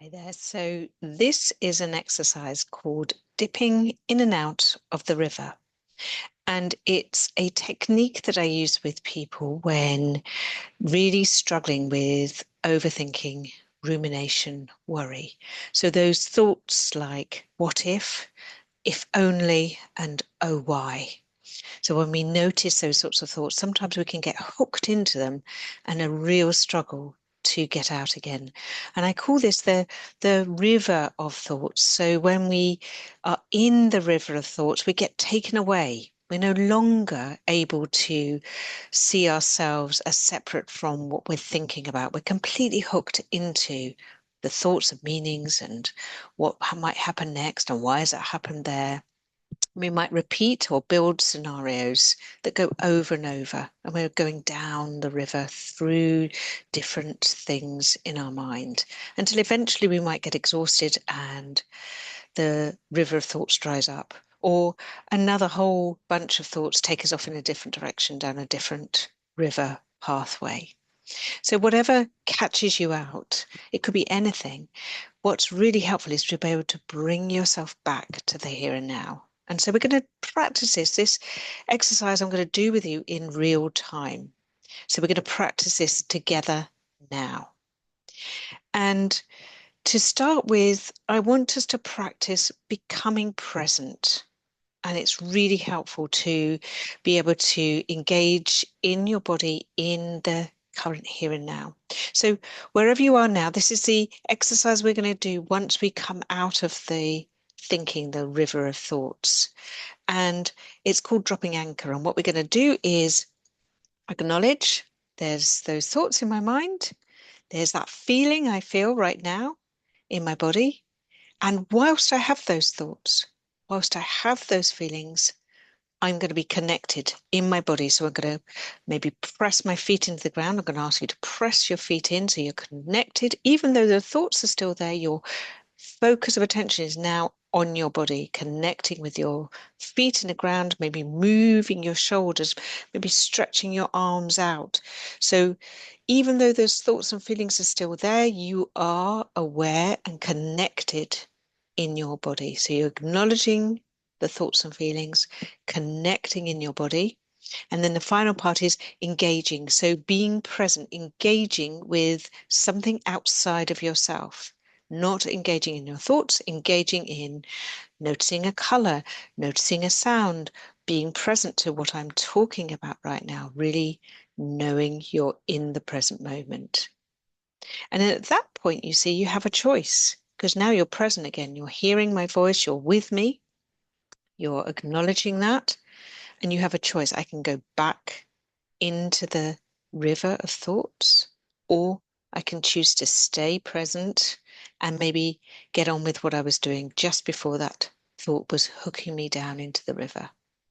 Hi there. So this is an exercise called dipping in and out of the river. And it's a technique that I use with people when really struggling with overthinking, rumination, worry. So those thoughts like what if only, and oh why. So when we notice those sorts of thoughts, sometimes we can get hooked into them and a real struggle to get out again. And I call this the river of thoughts. So when we are in the river of thoughts, we get taken away. We're no longer able to see ourselves as separate from what we're thinking about. We're completely hooked into the thoughts of meanings and what might happen next and why has it happened there. We might repeat or build scenarios that go over and over, and we're going down the river through different things in our mind until eventually we might get exhausted and the river of thoughts dries up, or another whole bunch of thoughts take us off in a different direction down a different river pathway. So, whatever catches you out, it could be anything. What's really helpful is to be able to bring yourself back to the here and now. And so we're going to practice this exercise I'm going to do with you in real time. So we're going to practice this together now. And to start with, I want us to practice becoming present. And it's really helpful to be able to engage in your body in the current here and now. So wherever you are now, this is the exercise we're going to do once we come out of the thinking, the river of thoughts. And it's called dropping anchor. And what we're going to do is acknowledge there's those thoughts in my mind. There's that feeling I feel right now in my body. And whilst I have those thoughts, whilst I have those feelings, I'm going to be connected in my body. So I'm going to maybe press my feet into the ground. I'm going to ask you to press your feet in so you're connected. Even though the thoughts are still there, your focus of attention is now on your body, connecting with your feet in the ground, maybe moving your shoulders, maybe stretching your arms out. So even though those thoughts and feelings are still there, you are aware and connected in your body. So you're acknowledging the thoughts and feelings, connecting in your body. And then the final part is engaging. So being present, engaging with something outside of yourself, not engaging in your thoughts, engaging in noticing a color, noticing a sound, being present to what I'm talking about right now, really knowing you're in the present moment. And at that point, you see, you have a choice because now you're present again. You're hearing my voice, you're with me, you're acknowledging that, and you have a choice. I can go back into the river of thoughts, or I can choose to stay present and maybe get on with what I was doing just before that thought was hooking me down into the river.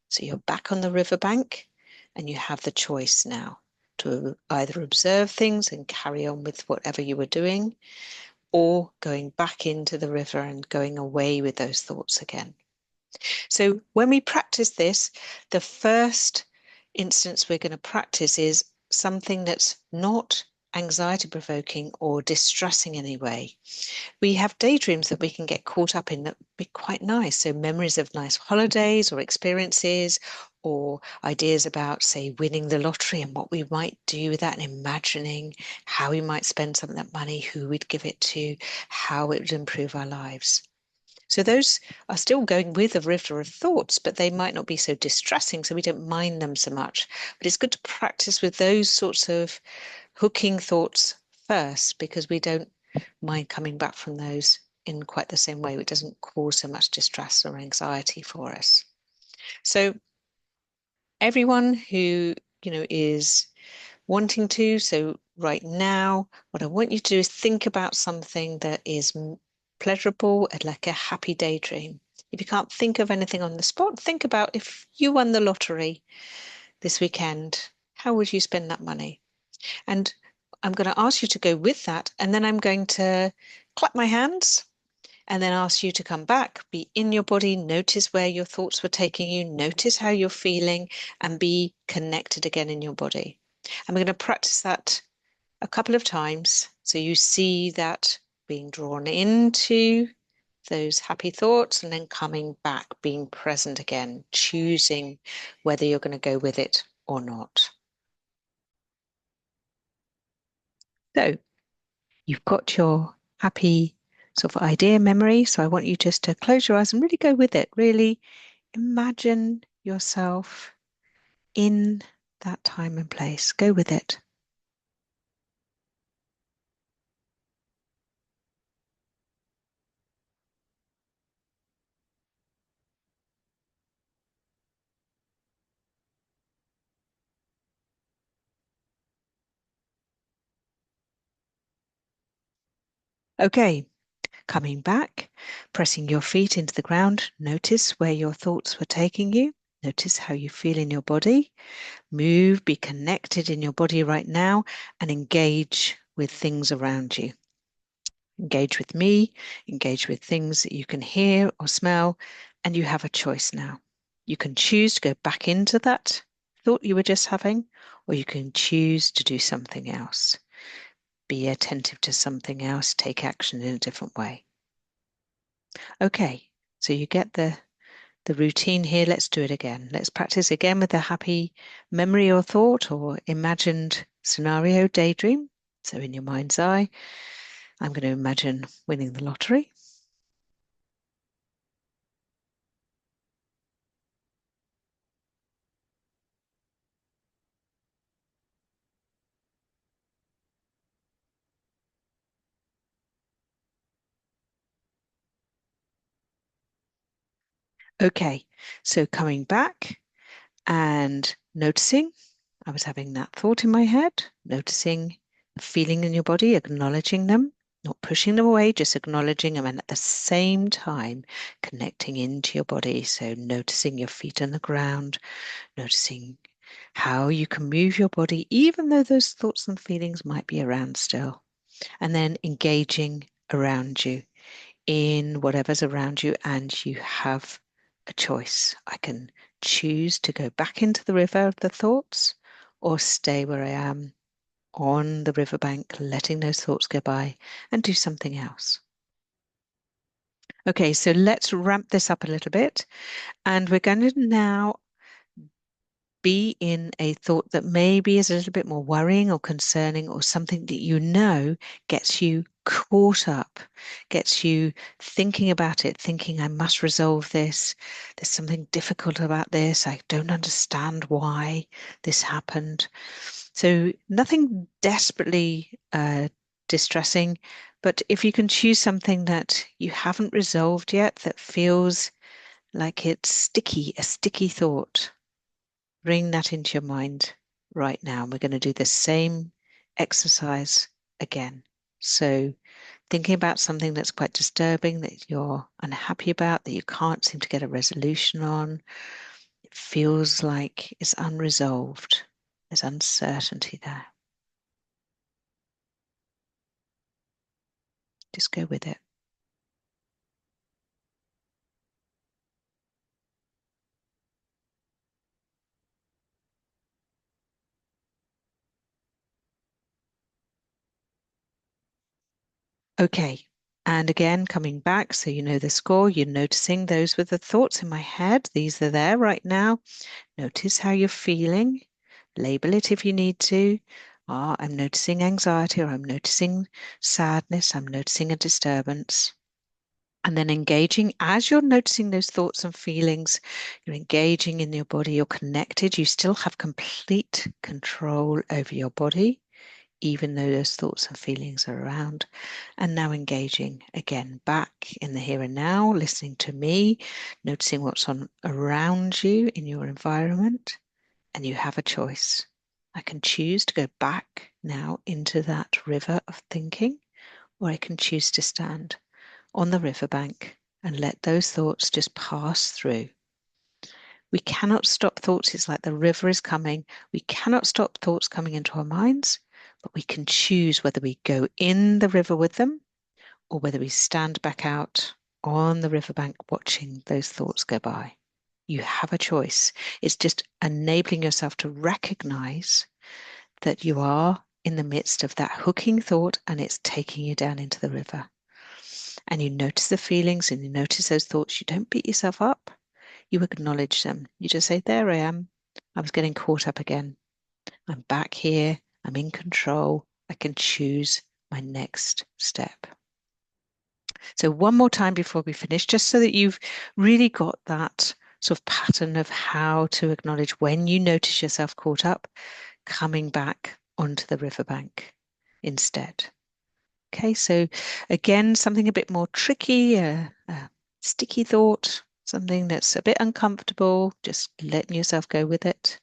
So you're back on the riverbank and you have the choice now to either observe things and carry on with whatever you were doing, or going back into the river and going away with those thoughts again. So when we practice this, the first instance we're going to practice is something that's not anxiety provoking or distressing in any way. We have daydreams that we can get caught up in that would be quite nice. So memories of nice holidays or experiences, or ideas about, say, winning the lottery and what we might do with that, and imagining how we might spend some of that money, who we'd give it to, how it would improve our lives. So those are still going with a river of thoughts, but they might not be so distressing, so we don't mind them so much. But it's good to practice with those sorts of hooking thoughts first, because we don't mind coming back from those in quite the same way. It doesn't cause so much distress or anxiety for us. So everyone who, is wanting to, so right now, what I want you to do is think about something that is pleasurable and like a happy daydream. If you can't think of anything on the spot, think about if you won the lottery this weekend, how would you spend that money? And I'm going to ask you to go with that, and then I'm going to clap my hands and then ask you to come back, be in your body, notice where your thoughts were taking you, notice how you're feeling, and be connected again in your body. And we're going to practice that a couple of times so you see that being drawn into those happy thoughts and then coming back, being present again, choosing whether you're going to go with it or not. So you've got your happy sort of idea memory. So I want you just to close your eyes and really go with it. Really imagine yourself in that time and place. Go with it. Okay, coming back, pressing your feet into the ground. Notice where your thoughts were taking you. Notice how you feel in your body. Move, be connected in your body right now, and engage with things around you. Engage with me, engage with things that you can hear or smell, and you have a choice now. You can choose to go back into that thought you were just having, or you can choose to do something else. Be attentive to something else, take action in a different way. Okay, so you get the routine here. Let's do it again. Let's practice again with a happy memory or thought or imagined scenario, daydream. So in your mind's eye, I'm going to imagine winning the lottery. Okay, so coming back and noticing I was having that thought in my head, noticing the feeling in your body, acknowledging them, not pushing them away, just acknowledging them, and at the same time connecting into your body. So noticing your feet on the ground, noticing how you can move your body, even though those thoughts and feelings might be around still, and then engaging around you in whatever's around you, and you have a choice. I can choose to go back into the river of the thoughts or stay where I am on the riverbank, letting those thoughts go by and do something else. Okay, so let's ramp this up a little bit. And we're going to now be in a thought that maybe is a little bit more worrying or concerning or something that you know gets you caught up, gets you thinking about it, thinking, I must resolve this. There's something difficult about this. I don't understand why this happened. So nothing desperately distressing, but if you can choose something that you haven't resolved yet that feels like it's sticky, a sticky thought, bring that into your mind right now. We're going to do the same exercise again. So, thinking about something that's quite disturbing, that you're unhappy about, that you can't seem to get a resolution on, it feels like it's unresolved. There's uncertainty there. Just go with it. Okay. And again, coming back, so you know the score, you're noticing those were the thoughts in my head. These are there right now. Notice how you're feeling. Label it if you need to. I'm noticing anxiety, or I'm noticing sadness. I'm noticing a disturbance. And then engaging as you're noticing those thoughts and feelings, you're engaging in your body, you're connected. You still have complete control over your body, even though those thoughts and feelings are around. And now engaging again back in the here and now, listening to me, noticing what's on around you in your environment. And you have a choice. I can choose to go back now into that river of thinking, or I can choose to stand on the riverbank and let those thoughts just pass through. We cannot stop thoughts. It's like the river is coming. We cannot stop thoughts coming into our minds, but we can choose whether we go in the river with them or whether we stand back out on the riverbank watching those thoughts go by. You have a choice. It's just enabling yourself to recognize that you are in the midst of that hooking thought and it's taking you down into the river. And you notice the feelings and you notice those thoughts. You don't beat yourself up. You acknowledge them. You just say, there I am. I was getting caught up again. I'm back here. I'm in control. I can choose my next step. So one more time before we finish, just so that you've really got that sort of pattern of how to acknowledge when you notice yourself caught up, coming back onto the riverbank instead. Okay, so again, something a bit more tricky, a sticky thought, something that's a bit uncomfortable, just letting yourself go with it,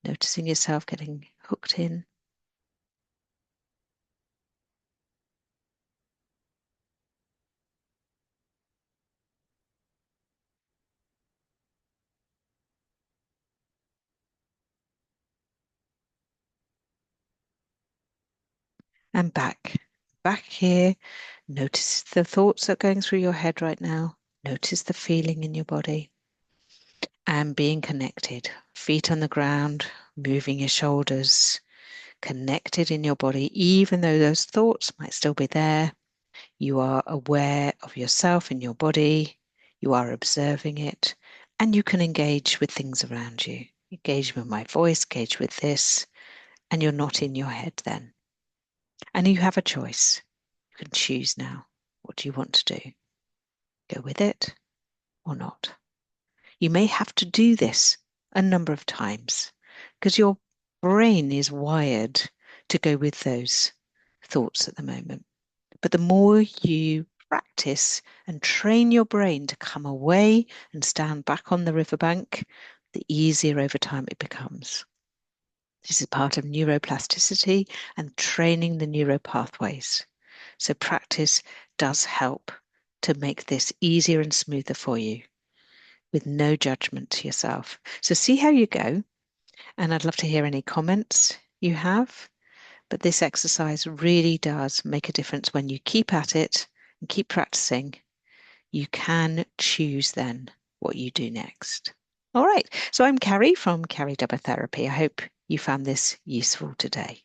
noticing yourself getting hooked in. And back here. Notice the thoughts that are going through your head right now. Notice the feeling in your body and being connected. Feet on the ground, moving your shoulders, connected in your body, even though those thoughts might still be there. You are aware of yourself and your body. You are observing it, and you can engage with things around you. Engage with my voice, engage with this, and you're not in your head then. And you have a choice. You can choose now. What do you want to do? Go with it or not? You may have to do this a number of times because your brain is wired to go with those thoughts at the moment. But the more you practice and train your brain to come away and stand back on the riverbank, the easier over time it becomes. This is part of neuroplasticity and training the neural pathways. So practice does help to make this easier and smoother for you with no judgment to yourself. So see how you go. And I'd love to hear any comments you have. But this exercise really does make a difference when you keep at it and keep practicing. You can choose then what you do next. All right. So I'm Carrie from Carrie Dubber Therapy. I hope you found this useful today.